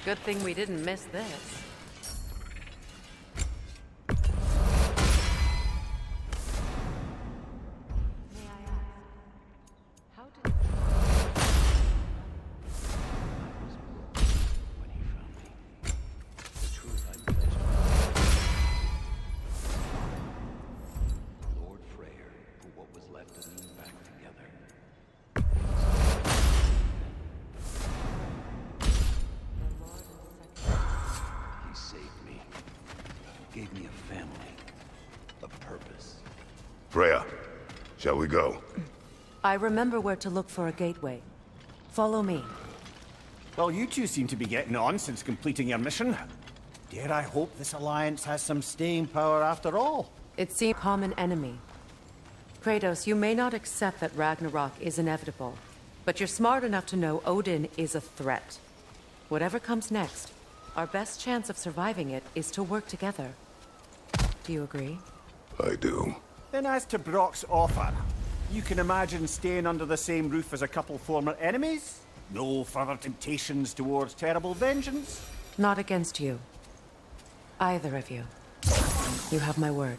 Good thing we didn't miss this. Gave me a family, a purpose. Freya, shall we go? I remember where to look for a gateway. Follow me. Well, you two seem to be getting on since completing your mission. Dare I hope this alliance has some staying power after all? It seems a common enemy. Kratos, you may not accept that Ragnarok is inevitable, but you're smart enough to know Odin is a threat. Whatever comes next, our best chance of surviving it is to work together. Do you agree? I do. Then as to Brock's offer, you can imagine staying under the same roof as a couple former enemies? No further temptations towards terrible vengeance? Not against you. Either of you. You have my word.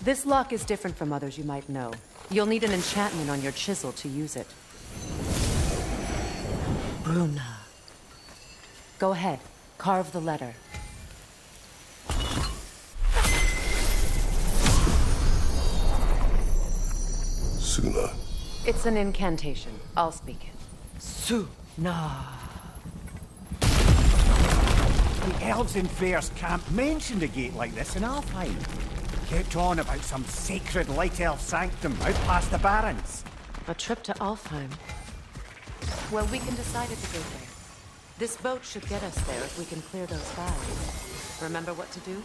This lock is different from others you might know. You'll need an enchantment on your chisel to use it. Bruna. Go ahead. Carve the letter. Suna. It's an incantation. I'll speak it. Suna. The elves in Freya's camp mentioned a gate like this in Alfheim. Kept on about some sacred light elf sanctum out past the Barrens. A trip to Alfheim. Well, we can decide at the gateway. This boat should get us there if we can clear those guys. Remember what to do?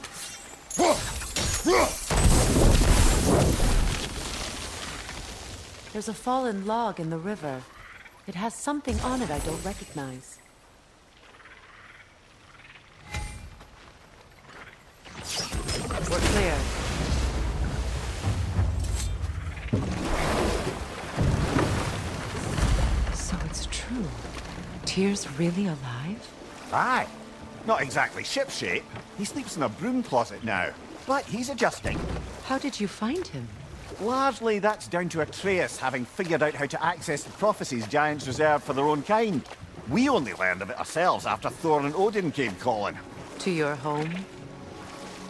There's a fallen log in the river. It has something on it I don't recognize. We're clear. So it's true. Tyr's really alive? Aye. Not exactly shipshape. He sleeps in a broom closet now. But he's adjusting. How did you find him? Largely that's down to Atreus having figured out how to access the prophecies giants reserve for their own kind. We only learned of it ourselves after Thor and Odin came calling. To your home?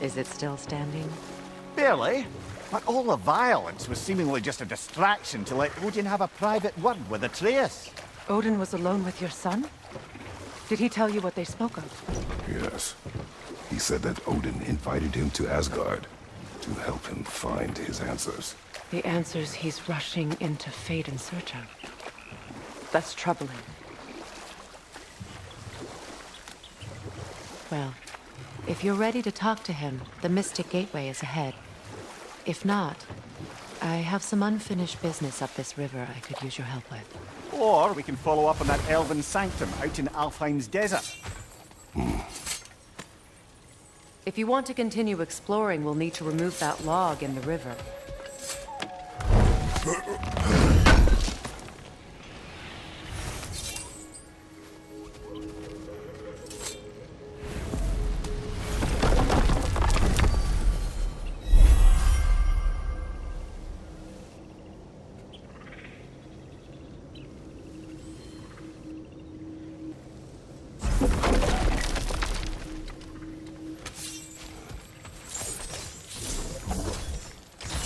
Is it still standing? Barely. But all the violence was seemingly just a distraction to let Odin have a private word with Atreus. Odin was alone with your son? Did he tell you what they spoke of? Yes. He said that Odin invited him to Asgard to help him find his answers. The answers he's rushing into fate in search of. That's troubling. Well, if you're ready to talk to him, the Mystic Gateway is ahead. If not, I have some unfinished business up this river I could use your help with. Or we can follow up on that elven sanctum out in Alfheim's desert. If you want to continue exploring, we'll need to remove that log in the river.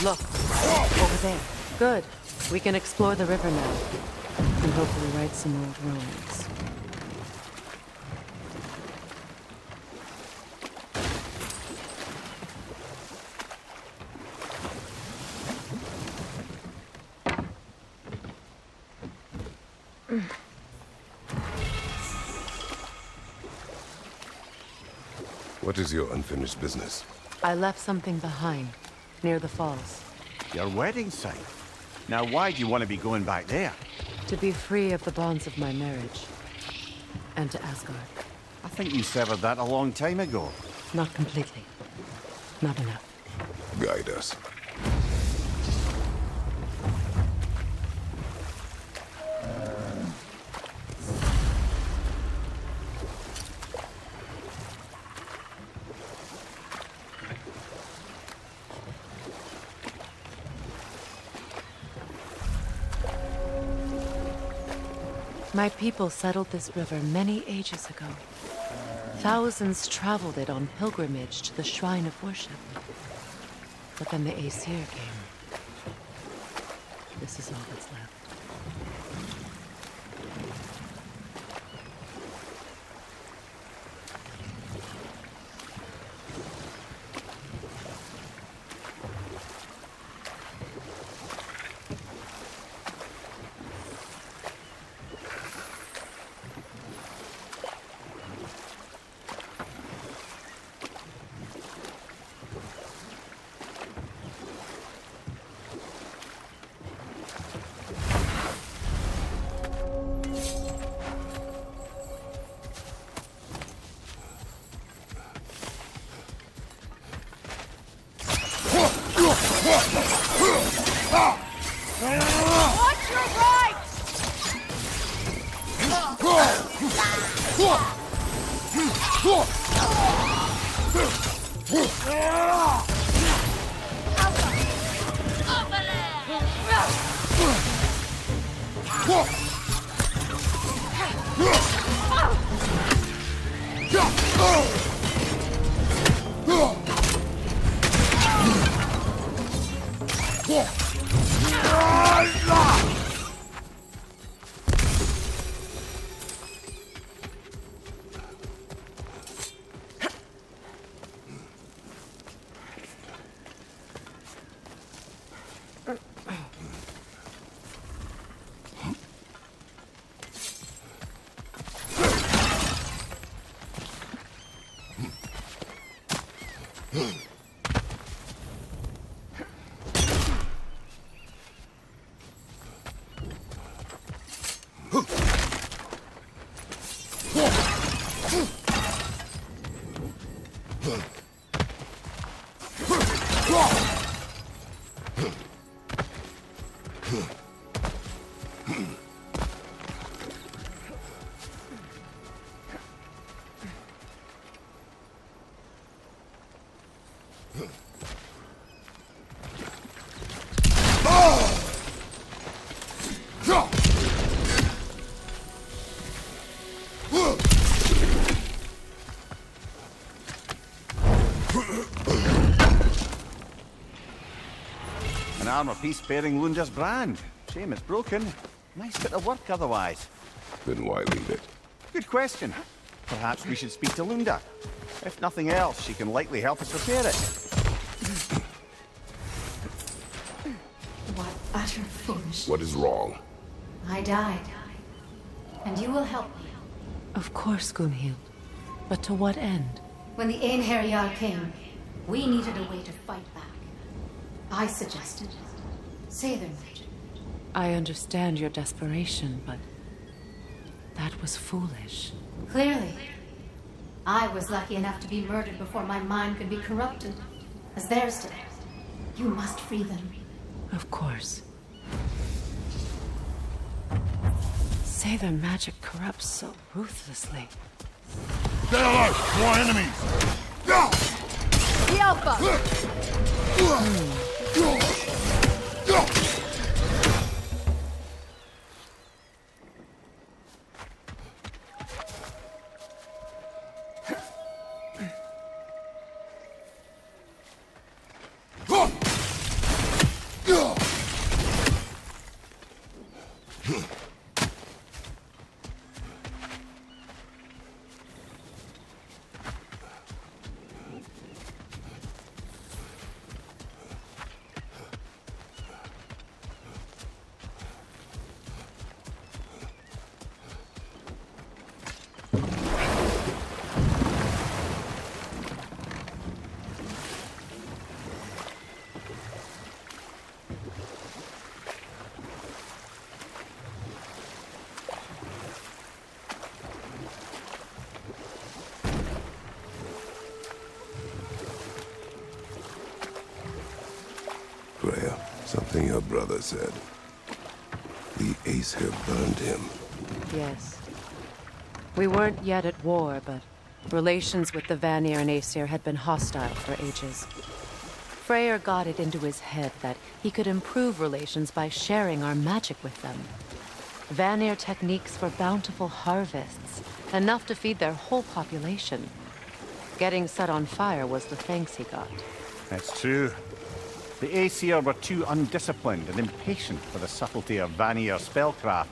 Look, over there. Good. We can explore the river now. And hopefully write some old romance. What is your unfinished business? I left something behind, near the falls. Your wedding site. Now why do you want to be going back there? To be free of the bonds of my marriage. And to Asgard. I think you severed that a long time ago. Not completely. Not enough. Guide us. My people settled this river many ages ago. Thousands traveled it on pilgrimage to the shrine of worship. But then the Aesir came. This is all that's left. Watch your right! An armor piece bearing Lunda's brand. Shame it's broken. Nice bit of work otherwise. Then why leave it? Good question. Perhaps we should speak to Lunda. If nothing else, she can likely help us repair it. What utter foolishness. What is wrong? I died. And you will help me. Of course, Gunhild. But to what end? When the Einherjar came, we needed a way to fight back. I suggested Say their magic. I understand your desperation, but that was foolish. Clearly. I was lucky enough to be murdered before my mind could be corrupted, as theirs did. You must free them. Of course. Say their magic corrupts so ruthlessly. Stay alert! More enemies! The Alpha! Freya, something your brother said. The Aesir burned him. Yes. We weren't yet at war, but relations with the Vanir and Aesir had been hostile for ages. Freyr got it into his head that he could improve relations by sharing our magic with them. Vanir techniques for bountiful harvests, enough to feed their whole population. Getting set on fire was the thanks he got. That's true. The Aesir were too undisciplined and impatient for the subtlety of Vanir spellcraft.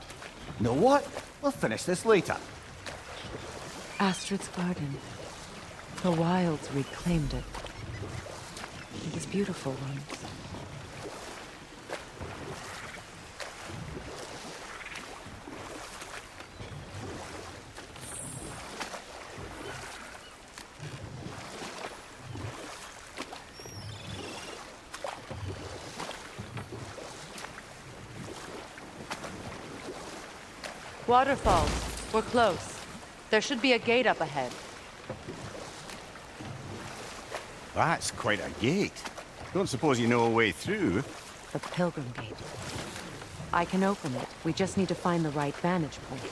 Know what? We'll finish this later. Astrid's garden. The wilds reclaimed it. It was beautiful once. Waterfalls. We're close. There should be a gate up ahead. That's quite a gate. Don't suppose you know a way through? The Pilgrim Gate. I can open it. We just need to find the right vantage point.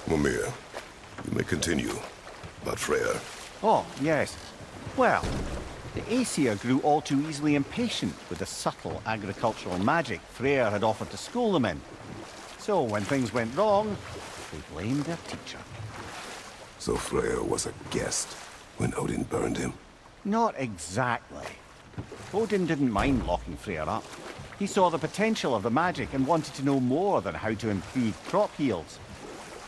Mimir, you may continue. About Freya. Oh, yes. Well, the Aesir grew all too easily impatient with the subtle agricultural magic Freya had offered to school them in. So when things went wrong, they blamed their teacher. So Freya was a guest when Odin burned him? Not exactly. Odin didn't mind locking Freya up. He saw the potential of the magic and wanted to know more than how to improve crop yields.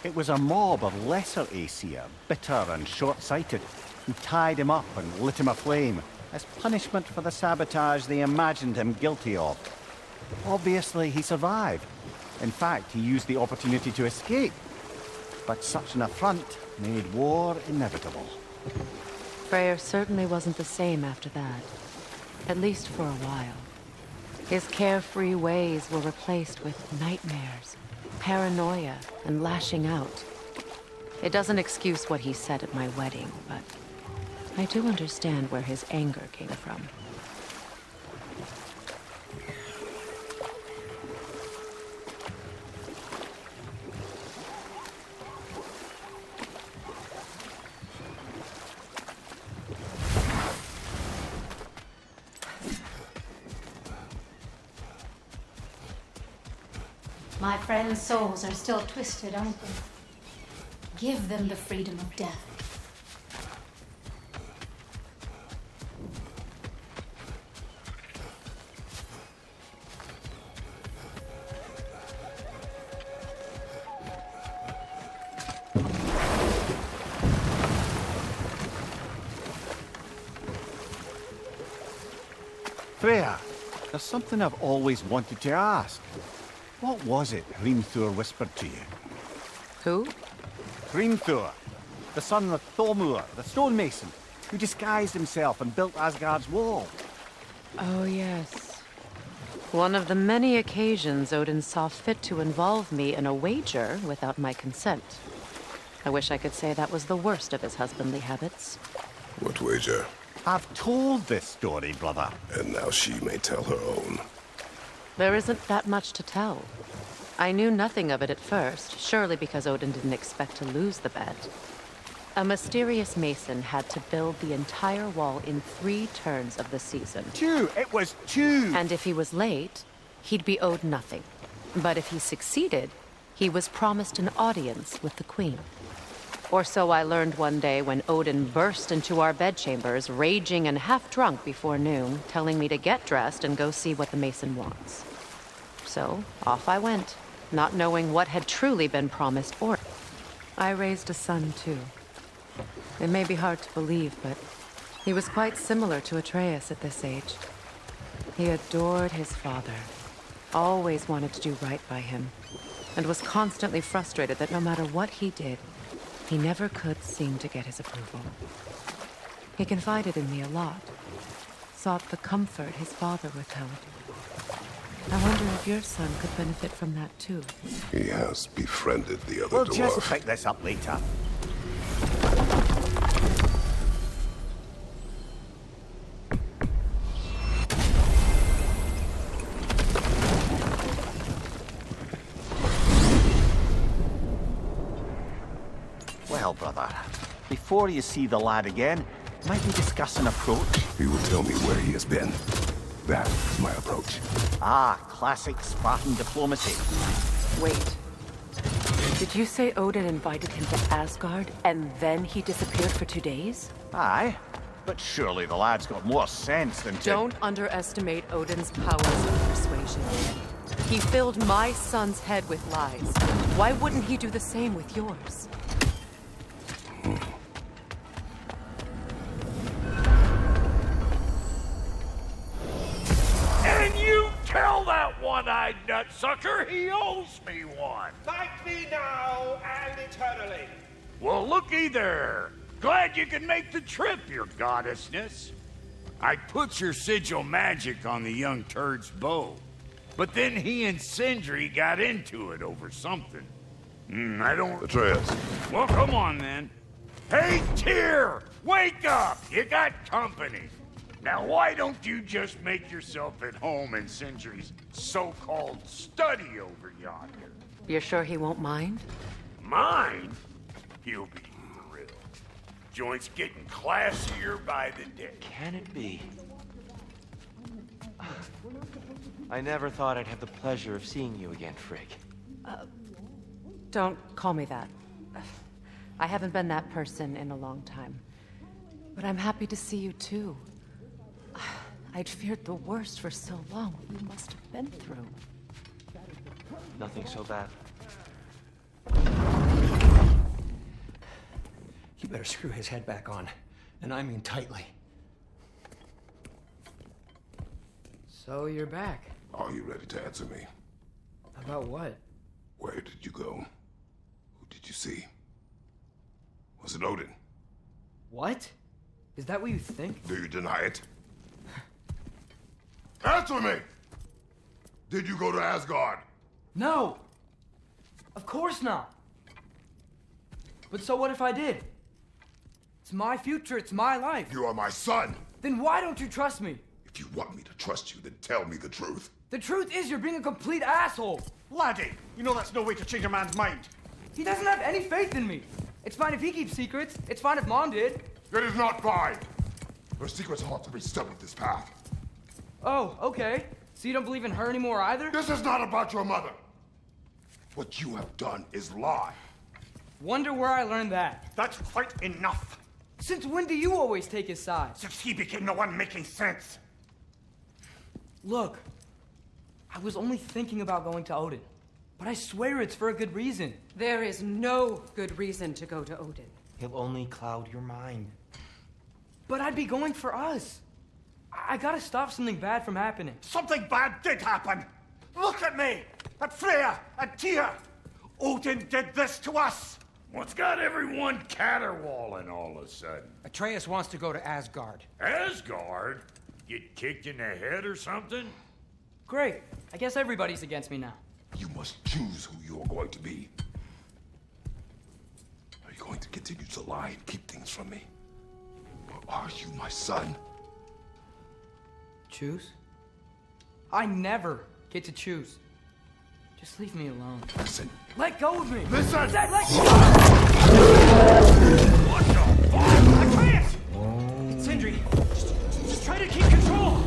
It was a mob of lesser Aesir, bitter and short-sighted, who tied him up and lit him aflame as punishment for the sabotage they imagined him guilty of. Obviously, he survived. In fact, he used the opportunity to escape. But such an affront made war inevitable. Freyr certainly wasn't the same after that. At least for a while. His carefree ways were replaced with nightmares, paranoia, and lashing out. It doesn't excuse what he said at my wedding, but I do understand where his anger came from. My friends' souls are still twisted, aren't they? Give them the freedom of death. Freya, There's something I've always wanted to ask. What was it Hrimthur whispered to you? Who? Hrimthur, the son of Thormur, the stonemason, who disguised himself and built Asgard's wall. Oh, yes. One of the many occasions Odin saw fit to involve me in a wager without my consent. I wish I could say that was the worst of his husbandly habits. What wager? I've told this story, brother. And now she may tell her own. There isn't that much to tell. I knew nothing of it at first, surely because Odin didn't expect to lose the bet. A mysterious mason had to build the entire wall in 3 turns of the season. 2! It was 2! And if he was late, he'd be owed nothing. But if he succeeded, he was promised an audience with the queen. Or so I learned one day when Odin burst into our bedchambers, raging and half-drunk before noon, telling me to get dressed and go see what the mason wants. So, off I went, not knowing what had truly been promised or... I raised a son, too. It may be hard to believe, but he was quite similar to Atreus at this age. He adored his father, always wanted to do right by him, and was constantly frustrated that no matter what he did, he never could seem to get his approval. He confided in me a lot, sought the comfort his father withheld. I wonder if your son could benefit from that too. He has befriended the other We'll dwarf. just pick this up later. Well, brother, before you see the lad again, might we discuss an approach? He will tell me where he has been. That is my approach. Ah, classic Spartan diplomacy. Wait. Did you say Odin invited him to Asgard, and then he disappeared for 2 days? Aye, but surely the lad's got more sense than to... Don't underestimate Odin's powers of persuasion. He filled my son's head with lies. Why wouldn't he do the same with yours? And you tell that one-eyed nutsucker he owes me one. Thank me now and eternally. Well, looky there. Glad you can make the trip, your goddessness. I put your sigil magic on the young turd's bow, but then he and Sindri got into it over something. I don't... Atreus. Well, come on, then. Hey, Tyr! Wake up! You got company. Now, why don't you just make yourself at home in Sindri's so-called study over yonder? You're sure he won't mind? Mine? He'll be thrilled. Joint's getting classier by the day. Can it be? I never thought I'd have the pleasure of seeing you again, Frigg. Don't call me that. I haven't been that person in a long time. But I'm happy to see you too. I'd feared the worst for so long. What you must have been through. Nothing so bad. You better screw his head back on, and I mean tightly. So you're back. Are you ready to answer me? About what? Where did you go? Who did you see? Was it Odin? What? Is that what you think? Do you deny it? Answer me! Did you go to Asgard? No! Of course not! But so what if I did? It's my future, it's my life. You are my son! Then why don't you trust me? If you want me to trust you, then tell me the truth. The truth is you're being a complete asshole! Laddie, you know that's no way to change a man's mind. He doesn't have any faith in me. It's fine if he keeps secrets. It's fine if Mom did. It is not fine! Her secrets ought to be studied this path. Oh, okay. So you don't believe in her anymore either? This is not about your mother. What you have done is lie. Wonder where I learned that. That's quite enough. Since when do you always take his side? Since he became the one making sense. Look, I was only thinking about going to Odin, but I swear it's for a good reason. There is no good reason to go to Odin. He'll only cloud your mind. But I'd be going for us. I gotta stop something bad from happening. Something bad did happen! Look at me! At Freya! At Tyr! Odin did this to us! What's got everyone caterwauling all of a sudden? Atreus wants to go to Asgard. Asgard? Get kicked in the head or something? Great. I guess everybody's against me now. You must choose who you are going to be. Are you going to continue to lie and keep things from me? Or are you my son? Choose? I never get to choose. Just leave me alone. Listen. Let go of me! Listen! Dad, let go! What the fuck? Atreus! Sindri, just try to keep control!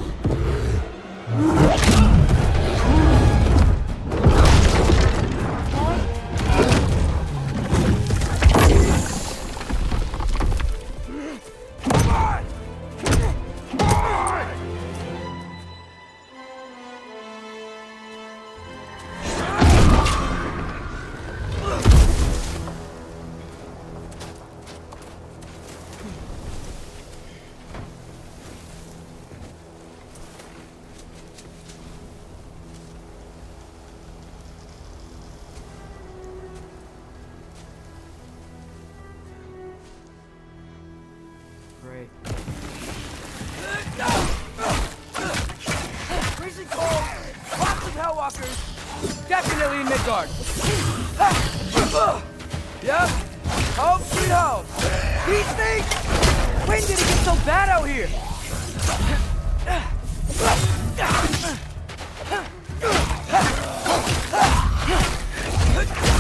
Great. Freezing cold! Lots of Hellwalkers! Definitely in Midgard! Yep! Home sweet home! These things! When did it get so bad out here?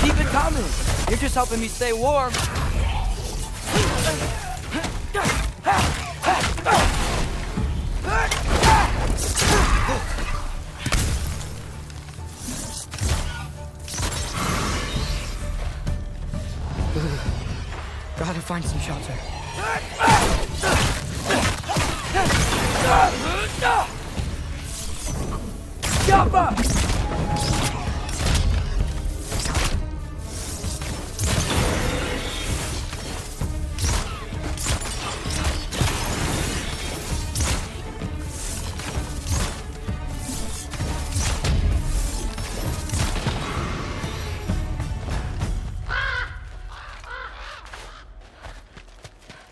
Keep it coming! You're just helping me stay warm. Gotta find some shelter. Yappa!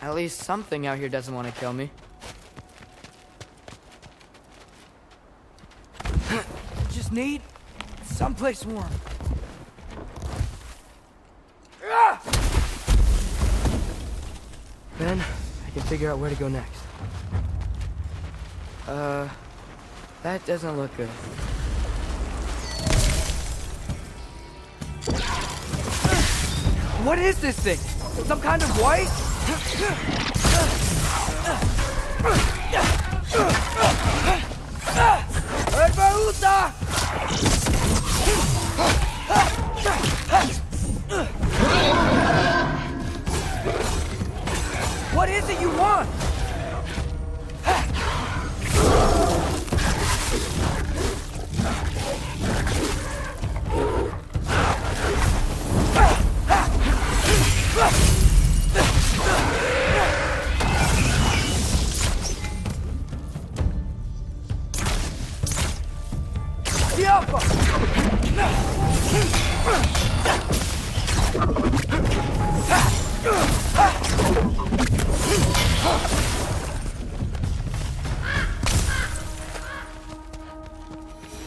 At least something out here doesn't want to kill me. Just need someplace warm. Then I can figure out where to go next. That doesn't look good. What is this thing? Some kind of white? What is it you want?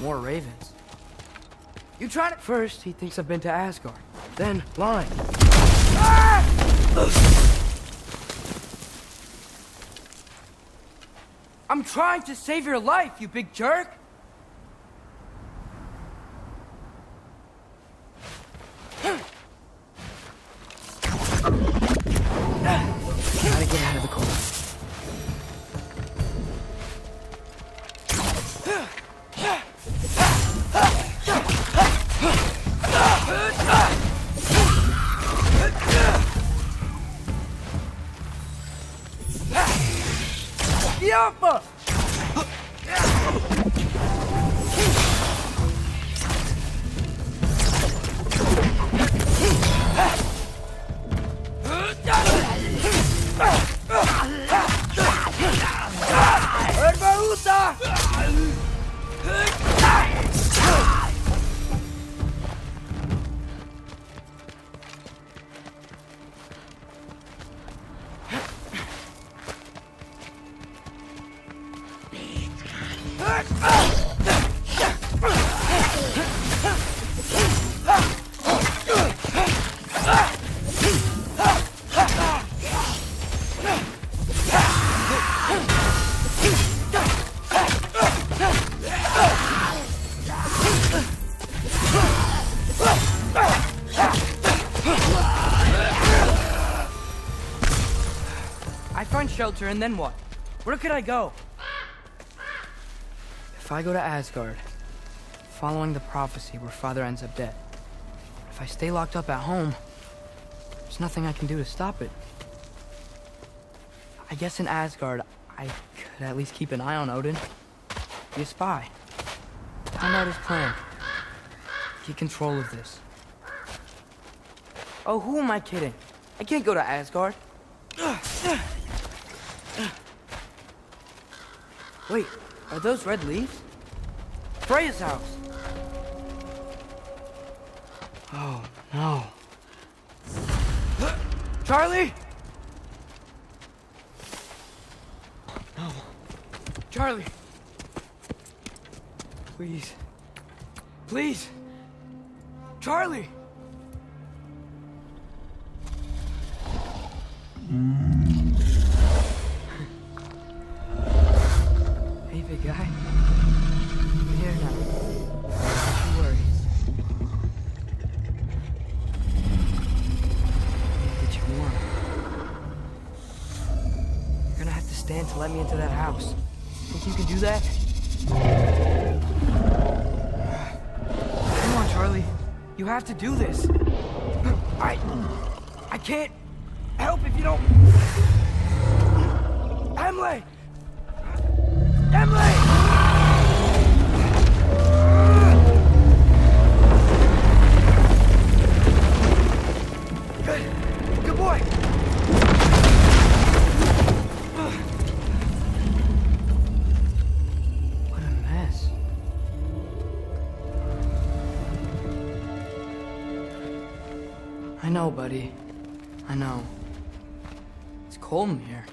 More ravens. You tried it first. He thinks I've been to Asgard. Then lying. I'm trying to save your life, you big jerk. Gotta get out of the cold. Yappa! I find shelter, and then what? Where could I go? If I go to Asgard, following the prophecy where Father ends up dead. If I stay locked up at home, there's nothing I can do to stop it. I guess in Asgard, I could at least keep an eye on Odin. Be a spy. Find out his plan. Get control of this. Oh, who am I kidding? I can't go to Asgard. Wait, are those red leaves? Freya's house! Oh, no. Charlie! No. Charlie! Please. Please! Charlie! Hey, big guy. I'm here now. Don't you worry. Get you warm. You're gonna have to stand to let me into that house. Think you can do that? Come on, Charlie. You have to do this. I can't help if you don't... Emily! Emily! Good boy! What a mess. I know, buddy. I know. It's cold in here.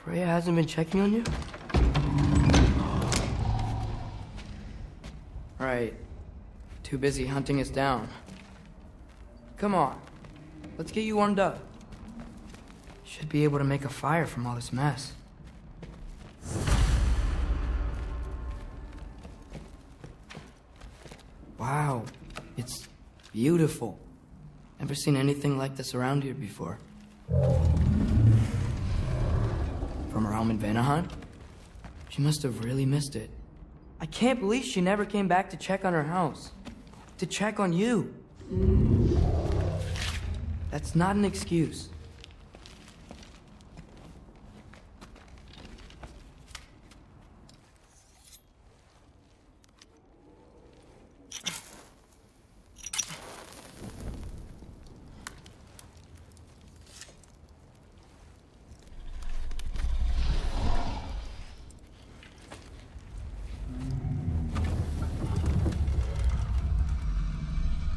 Freya hasn't been checking on you? Right. Too busy hunting us down. Come on. Let's get you warmed up. Should be able to make a fire from all this mess. Wow. It's beautiful. Never seen anything like this around here before. From her home in Vanaheim? She must have really missed it. I can't believe she never came back to check on her house. To check on you. That's not an excuse.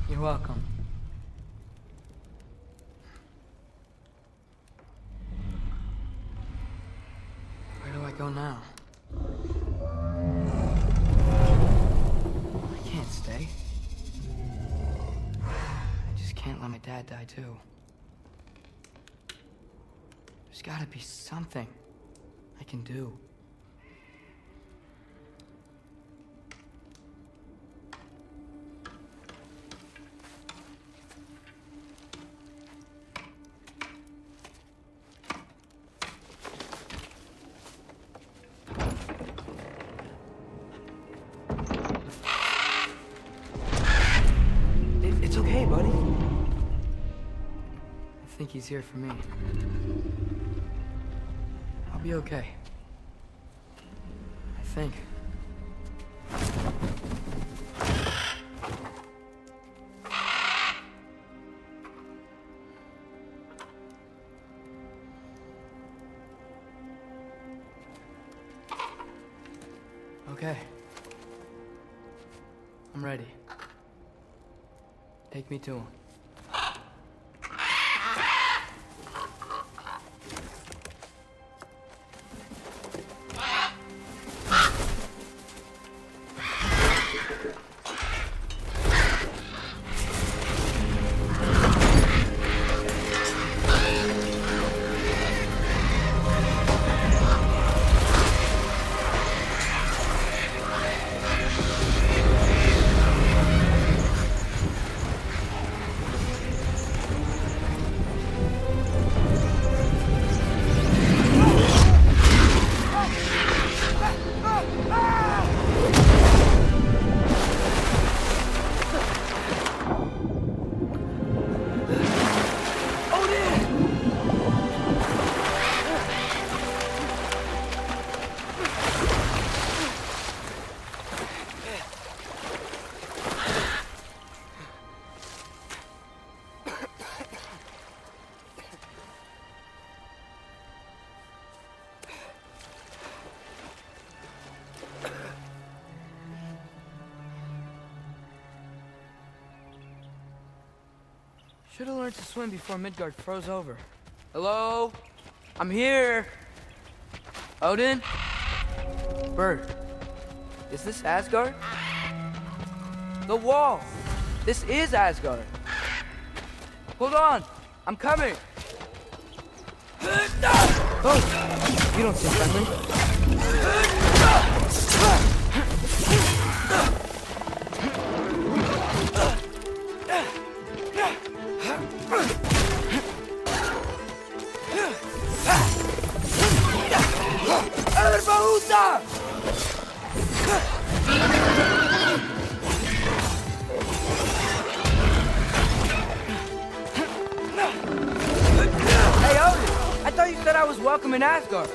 You're welcome. Where do I go now? I can't stay. I just can't let my dad die too. There's gotta be something I can do. It's okay, buddy. I think he's here for me. I'll be okay. I think. Okay. I'm ready. Take me to him. Should have learned to swim before Midgard froze over. Hello? I'm here! Odin? Bird. Is this Asgard? The wall! This is Asgard! Hold on! I'm coming! Oh! You don't seem friendly. Hey, Odin! I thought you said I was welcome in Asgard.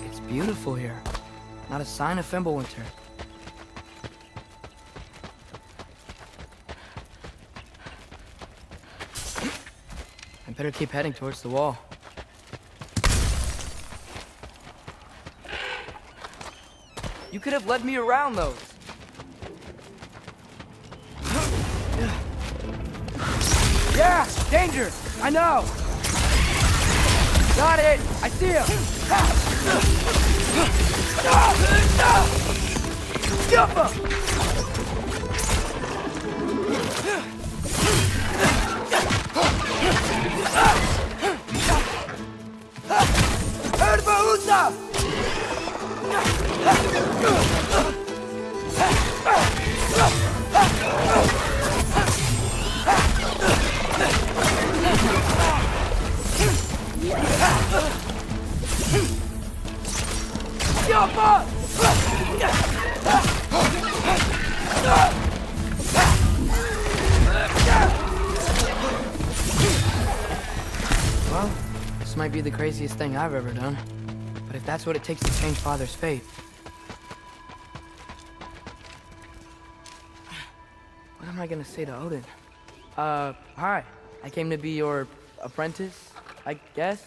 It's beautiful here. Not a sign of Fimbulwinter. I better keep heading towards the wall. You could have led me around those. Yeah, danger! I know! Got it! I see him! Jump him! Erbaúza! Well, this might be the craziest thing I've ever done. But if that's what it takes to change Father's fate... What am I gonna say to Odin? Hi. I came to be your apprentice, I guess?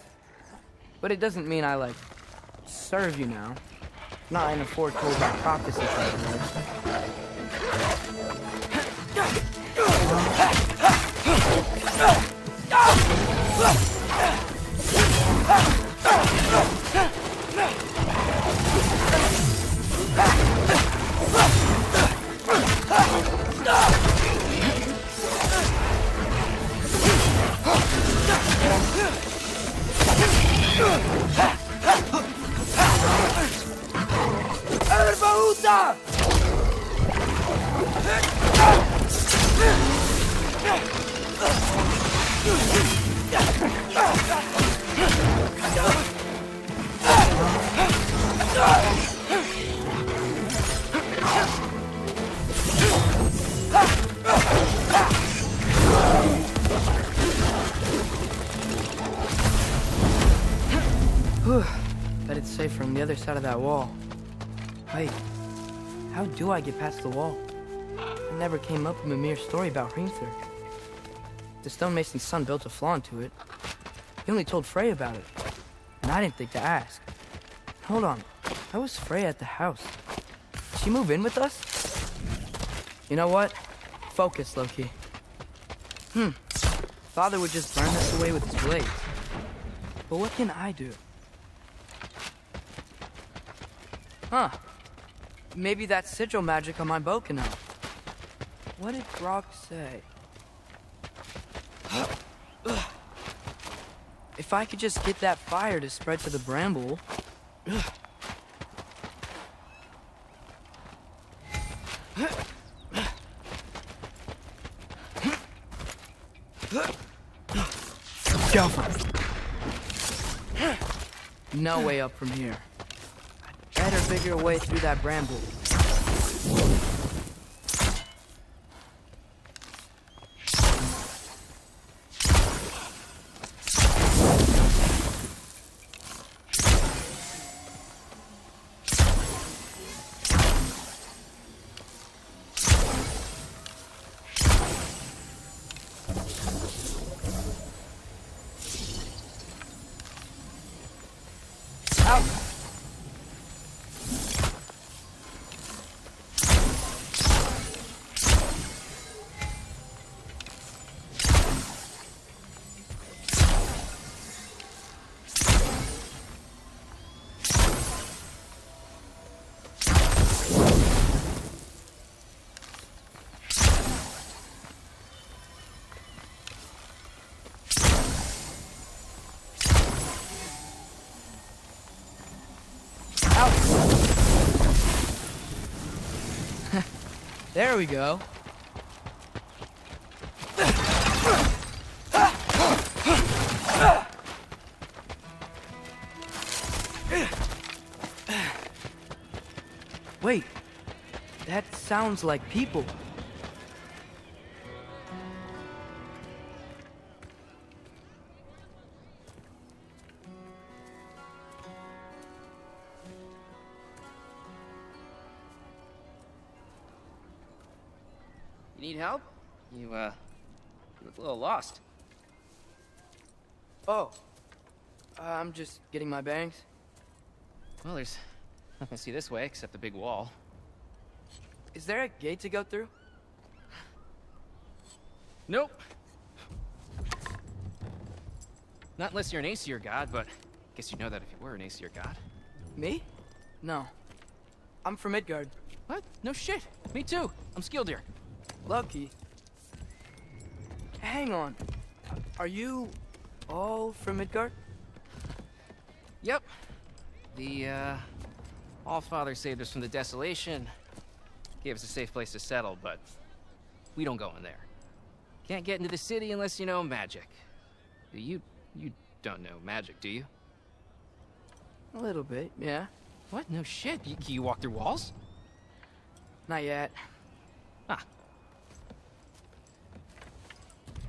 But it doesn't mean I, like, serve you now. Not in a foretold by prophecy type of way. Bet it's safe from the other side of that wall. Wait, how do I get past the wall? I never came up with a mere story about Hrimthur. The stonemason's son built a flaw into it. He only told Freya about it, and I didn't think to ask. Hold on, how was Freya at the house? Did she move in with us? You know what? Focus, Loki. Father would just burn this away with his blades. But what can I do? Huh. Maybe that sigil magic on my bow can help. What did Brock say? If I could just get that fire to spread to the bramble... Go. No way up from here. Better figure a way through that bramble. There we go. Wait, that sounds like people. Need help? You look a little lost. Oh, I'm just getting my bearings. Well, there's nothing to see this way except the big wall. Is there a gate to go through? Nope. Not unless you're an Aesir god, but I guess you'd know that if you were an Aesir god. Me? No. I'm from Midgard. What? No shit. Me too. I'm skilled here. Lucky. Hang on. Are you all from Midgard? Yep. The, Allfather saved us from the desolation. Gave us a safe place to settle, but we don't go in there. Can't get into the city unless you know magic. You don't know magic, do you? A little bit, yeah. What? No shit. Can you walk through walls? Not yet. Ah.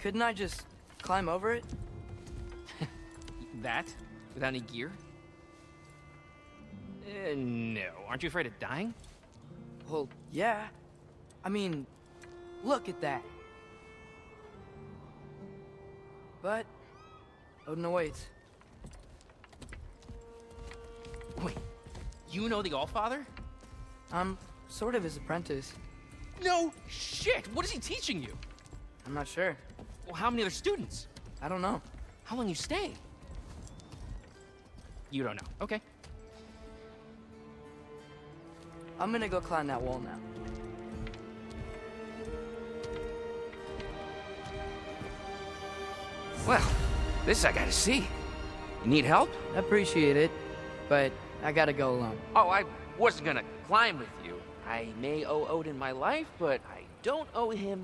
Couldn't I just climb over it? That? Without any gear? No. Aren't you afraid of dying? Well, yeah. I mean, look at that. But Odin awaits. Wait, you know the Allfather? I'm sort of his apprentice. No shit! What is he teaching you? I'm not sure. Well, how many other students? I don't know. How long you stay? You don't know. Okay. I'm gonna go climb that wall now. Well, this I gotta see. You need help? Appreciate it, but I gotta go alone. Oh, I wasn't gonna climb with you. I may owe Odin my life, but I don't owe him